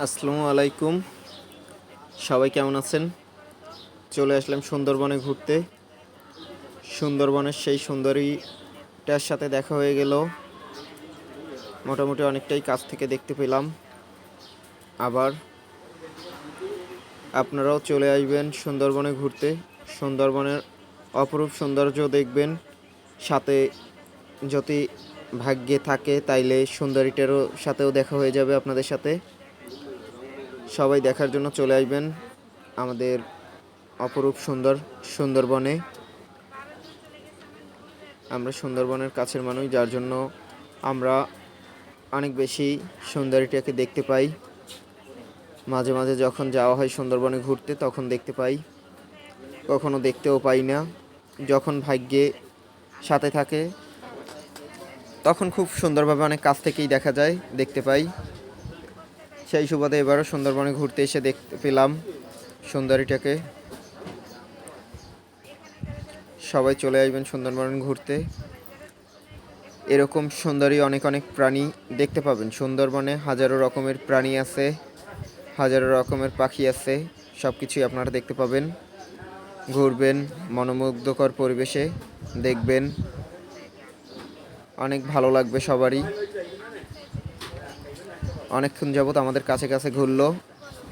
আসসালামু আলাইকুম। সবাই কেমন আছেন? চলে আসলাম সুন্দরবনে ঘুরতে। সুন্দরবনের সেই সুন্দরীটার সাথে দেখা হয়ে গেল। মোটামুটি অনেকটাই কাছ থেকে দেখতে পেলাম। আবার আপনারাও চলে আসবেন সুন্দরবনে ঘুরতে। সুন্দরবনের অপরূপ সৌন্দর্য দেখবেন। সাথে যদি ভাগ্যে থাকে তাইলে সুন্দরীটারও সাথেও দেখা হয়ে যাবে আপনাদের সাথে। সবাই দেখার জন্য চলে আসবেন আমাদের অপরূপ সুন্দরবনে। আমরা সুন্দরবনের কাছের মানুষ, যার জন্য আমরা অনেক বেশি সুন্দরীটাকে দেখতে পাই। মাঝে মাঝে যখন যাওয়া হয় সুন্দরবনে ঘুরতে তখন দেখতে পাই, কখনো দেখতেও পাই না। যখন ভাগ্যে সাথে থাকে তখন খুব সুন্দরভাবে অনেক কাছ থেকেই দেখা যায়, দেখতে পাই। সেই সুবাদে এবারও সুন্দরবনে ঘুরতে এসে দেখতে পেলাম সুন্দরীটাকে। সবাই চলে আসবেন সুন্দরবন ঘুরতে। এরকম সুন্দরী অনেক অনেক প্রাণী দেখতে পাবেন সুন্দরবনে। হাজারো রকমের প্রাণী আছে, হাজারো রকমের পাখি আছে, সব কিছুই আপনারা দেখতে পাবেন। ঘুরবেন, মনোমুগ্ধকর পরিবেশে দেখবেন, অনেক ভালো লাগবে সবারই। অনেকক্ষণ যাবত আমাদের কাছে কাছে ঘুরলো,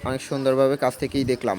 অনেক সুন্দরভাবে কাছ থেকেই দেখলাম।